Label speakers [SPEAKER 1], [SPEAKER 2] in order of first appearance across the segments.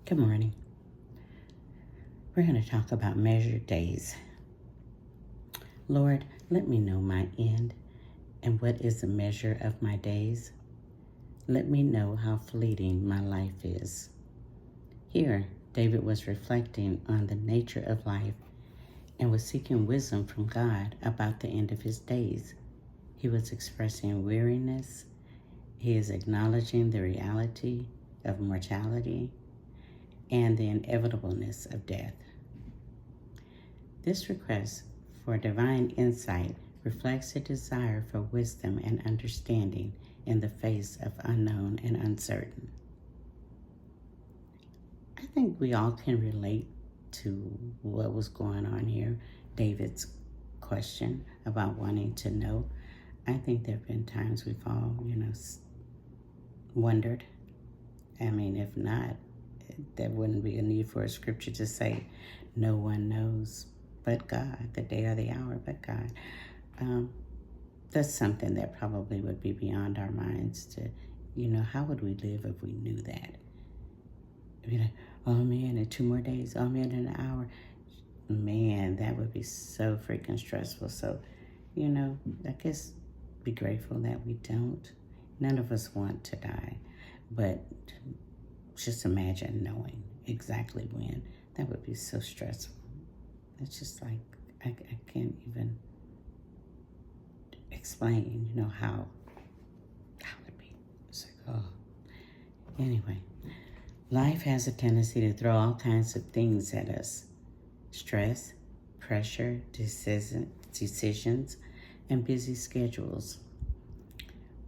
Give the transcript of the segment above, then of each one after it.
[SPEAKER 1] Good morning. We're going to talk about measured days. Lord, let me know my end and what is the measure of my days. Let me know how fleeting my life is. Here, David was reflecting on the nature of life and was seeking wisdom from God about the end of his days. He was expressing weariness. He is acknowledging the reality of mortality and the inevitableness of death. This request for divine insight reflects a desire for wisdom and understanding in the face of unknown and uncertain. I think we all can relate to what was going on here. David's question about wanting to know. I think there have been times we've all, wondered. If not, there wouldn't be a need for a scripture to say, no one knows but God, the day or the hour but God. That's something that probably would be beyond our minds to, how would we live if we knew that? Oh man, in 2 more days, oh man, in an hour. Man, that would be so freaking stressful. So, I guess be grateful that we don't. None of us want to die, but just imagine knowing exactly when. That would be so stressful. It's just like, I can't even explain, how it would be. It's like, oh. Anyway, life has a tendency to throw all kinds of things at us. Stress, pressure, decisions, and busy schedules.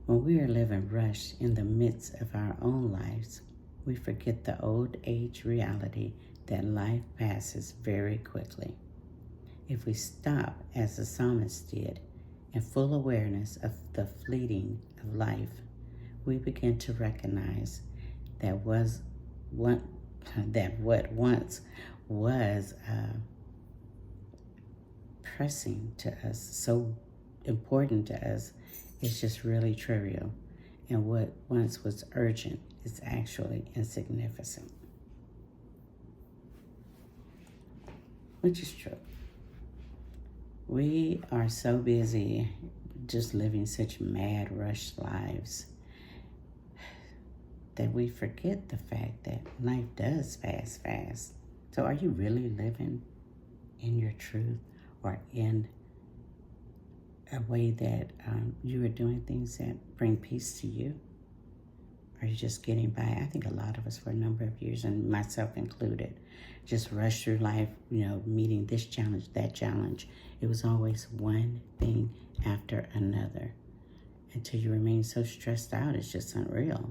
[SPEAKER 1] When we are living rushed in the midst of our own lives, we forget the old age reality that life passes very quickly. If we stop, as the psalmist did, in full awareness of the fleeting of life, we begin to recognize that what once was pressing to us, so important to us, is just really trivial. And what once was urgent is actually insignificant. Which is true. We are so busy just living such mad, rushed lives that we forget the fact that life does pass fast. So are you really living in your truth or in a way that you are doing things that bring peace to you? Are you just getting by? I think a lot of us for a number of years, and myself included, just rushed through life, meeting this challenge, that challenge. It was always one thing after another until you remain so stressed out, it's just unreal.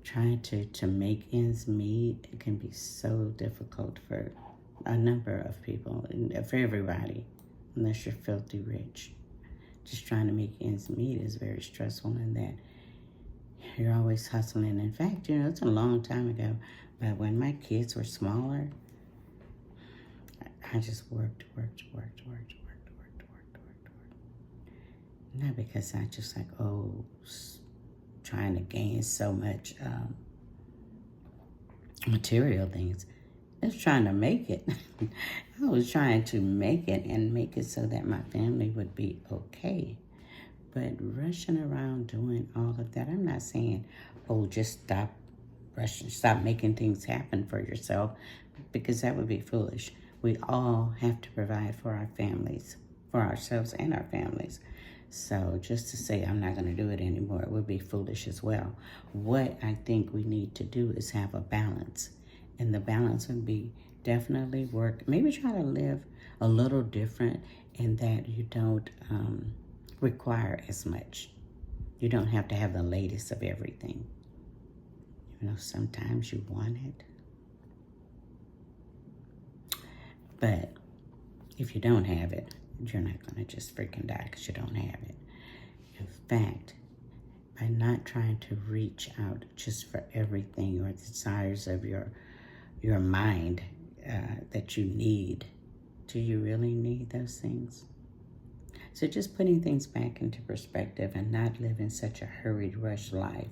[SPEAKER 1] Trying to make ends meet, it can be so difficult for a number of people, and for everybody, unless you're filthy rich. Just trying to make ends meet is very stressful, in that you're always hustling. In fact, it's a long time ago, but when my kids were smaller, I just worked. Not because I just trying to gain so much material things. I was trying to make it. I was trying to make it and make it so that my family would be okay. But rushing around doing all of that, I'm not saying, just stop rushing, stop making things happen for yourself, because that would be foolish. We all have to provide for our families, for ourselves and our families. So just to say I'm not going to do it anymore, it would be foolish as well. What I think we need to do is have a balance. And the balance would be definitely work, maybe try to live a little different in that you don't require as much. You don't have to have the latest of everything. Sometimes you want it. But if you don't have it, you're not going to just freaking die because you don't have it. In fact, by not trying to reach out just for everything or the desires of your mind that you need, do you really need those things? So just putting things back into perspective and not living such a hurried, rushed life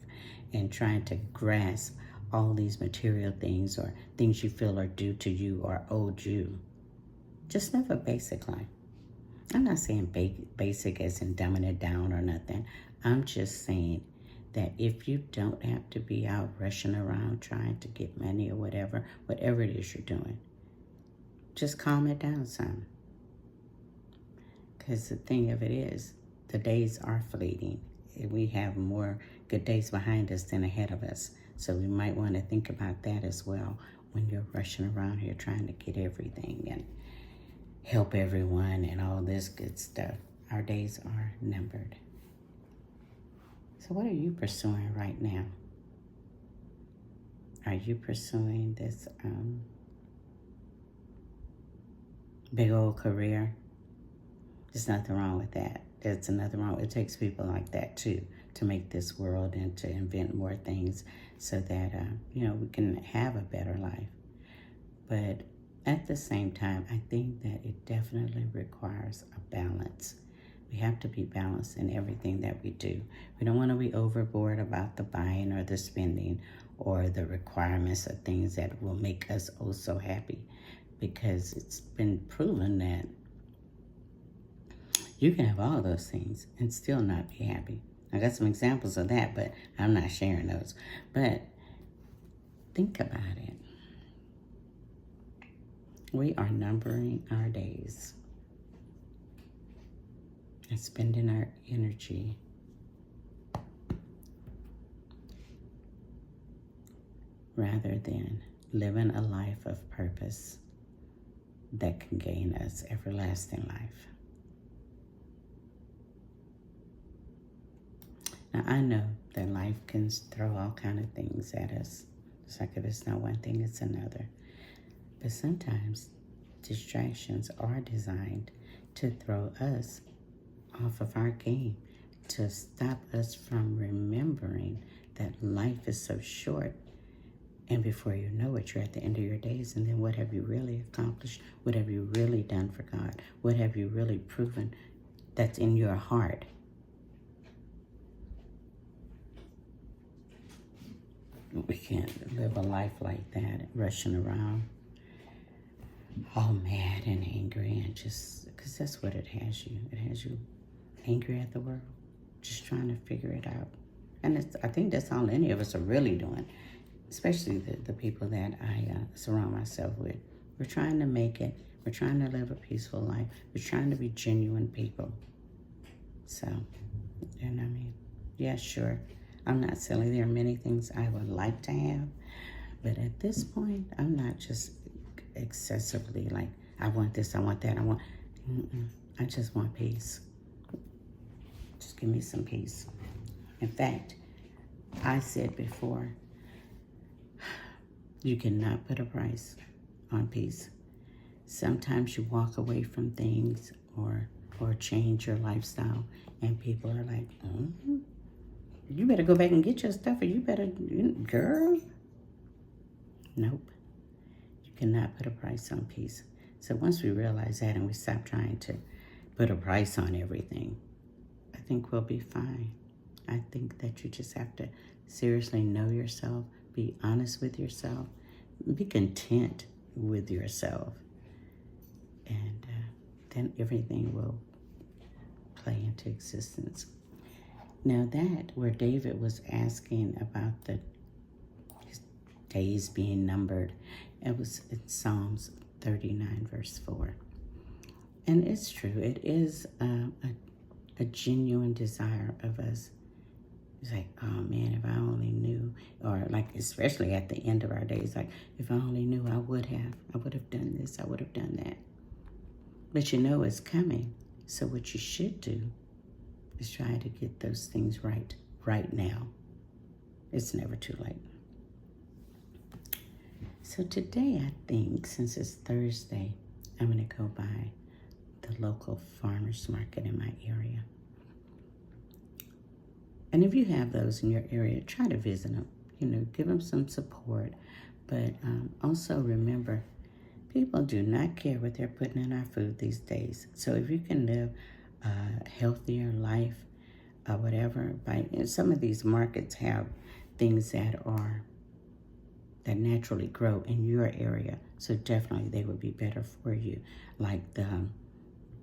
[SPEAKER 1] and trying to grasp all these material things or things you feel are due to you or owed you. Just live a basic life. I'm not saying basic as in dumbing it down or nothing. I'm just saying that if you don't have to be out rushing around trying to get money or whatever it is you're doing, just calm it down some. Because the thing of it is, the days are fleeting. We have more good days behind us than ahead of us. So we might want to think about that as well when you're rushing around here trying to get everything and help everyone and all this good stuff. Our days are numbered. So what are you pursuing right now? Are you pursuing this big old career? There's nothing wrong with that. There's nothing wrong. It takes people like that too to make this world and to invent more things so that, we can have a better life. But at the same time, I think that it definitely requires a balance. We have to be balanced in everything that we do. We don't want to be overboard about the buying or the spending or the requirements of things that will make us oh so happy, because it's been proven that you can have all those things and still not be happy. I got some examples of that, but I'm not sharing those. But think about it. We are numbering our days and spending our energy rather than living a life of purpose that can gain us everlasting life. Now, I know that life can throw all kind of things at us. It's like if it's not one thing, it's another. But sometimes distractions are designed to throw us off of our game, to stop us from remembering that life is so short. And before you know it, you're at the end of your days. And then what have you really accomplished? What have you really done for God? What have you really proven that's in your heart? We can't live a life like that, rushing around, all mad and angry, and just, because that's what it has you. It has you angry at the world, just trying to figure it out. And I think that's all any of us are really doing, especially the people that I surround myself with. We're trying to make it. We're trying to live a peaceful life. We're trying to be genuine people. So, yeah, sure. I'm not silly. There are many things I would like to have. But at this point, I'm not just excessively like, I want this, I want that, I just want peace. Just give me some peace. In fact, I said before, you cannot put a price on peace. Sometimes you walk away from things or change your lifestyle, and people are like, you better go back and get your stuff, or you better, girl. Nope. You cannot put a price on peace. So once we realize that and we stop trying to put a price on everything, I think we'll be fine. I think that you just have to seriously know yourself, be honest with yourself, be content with yourself, and then everything will play into existence. Now that where David was asking about his days being numbered, it was in Psalms 39 verse 4. And it's true, it is a genuine desire of us. It's like, oh man, if I only knew, or like especially at the end of our days, like if I only knew, I would have done this, I would have done that. But you know it's coming. So what you should do is try to get those things right now. It's never too late. So today, I think, since it's Thursday, I'm going to go by the local farmer's market in my area. And if you have those in your area, try to visit them. Give them some support. But also remember, people do not care what they're putting in our food these days. So if you can live a healthier life, whatever, some of these markets have things that are that naturally grow in your area. So definitely they would be better for you. Like the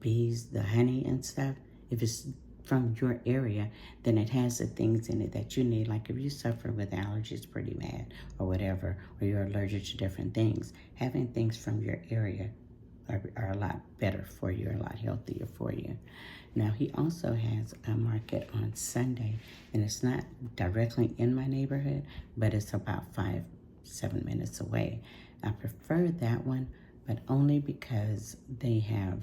[SPEAKER 1] bees, the honey and stuff. If it's from your area, then it has the things in it that you need. Like if you suffer with allergies pretty bad or whatever, or you're allergic to different things, having things from your area are a lot better for you, a lot healthier for you. Now, he also has a market on Sunday, and it's not directly in my neighborhood, but it's about 7 minutes away. I prefer that one, but only because they have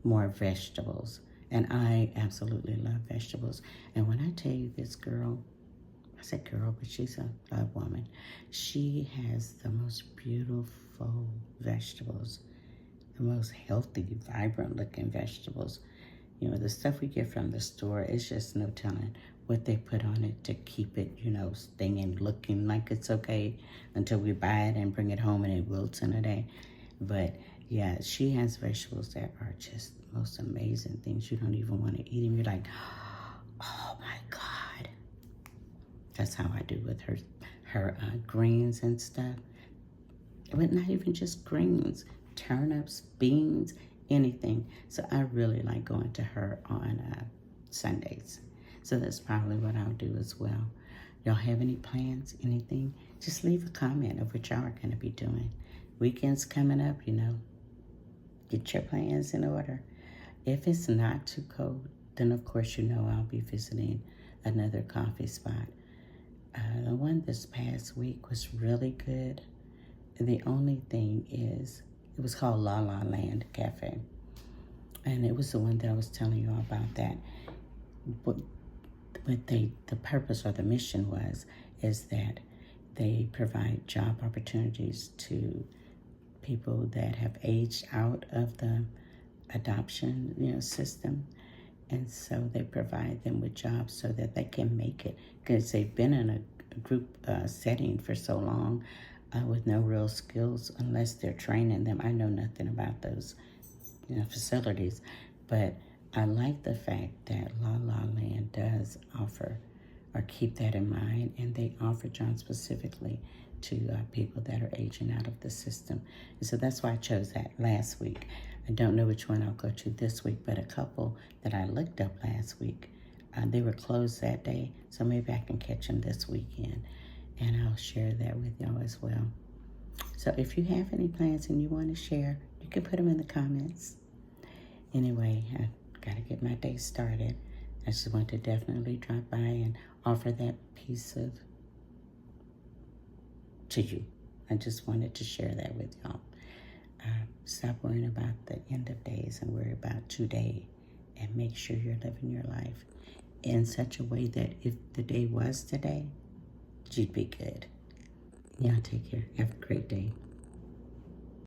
[SPEAKER 1] more vegetables. And I absolutely love vegetables. And when I tell you this girl, I said girl, but she's a woman. She has the most beautiful vegetables, the most healthy, vibrant looking vegetables. You know, the stuff we get from the store, it's just no telling what they put on it to keep it, you know, staying looking like it's okay until we buy it and bring it home and it wilts in a day. But yeah, she has vegetables that are just the most amazing things. You don't even want to eat them. You're like, oh my God. That's how I do with her greens and stuff. But not even just greens, turnips, beans, anything. So I really like going to her on Sundays. So that's probably what I'll do as well. Y'all have any plans, anything? Just leave a comment of what y'all are going to be doing. Weekends coming up, you know, get your plans in order. If it's not too cold, then of course you know I'll be visiting another coffee spot. The one this past week was really good. The only thing is, it was called La La Land Cafe. And it was the one that I was telling you all about that. What the purpose or the mission is that they provide job opportunities to people that have aged out of the adoption, you know, system. And so they provide them with jobs so that they can make it, because they've been in a group setting for so long with no real skills unless they're training them. I know nothing about those, you know, facilities, but I like the fact that La La Land does offer or keep that in mind, and they offer jobs specifically to people that are aging out of the system. And so that's why I chose that last week. I don't know which one I'll go to this week, but a couple that I looked up last week, they were closed that day, so maybe I can catch them this weekend, and I'll share that with y'all as well. So if you have any plans and you want to share, you can put them in the comments. Anyway, I got to get my day started. I just want to definitely drop by and offer that piece of to you. I just wanted to share that with y'all. Stop worrying about the end of days and worry about today, and make sure you're living your life in such a way that if the day was today, you'd be good. Y'all take care. Have a great day.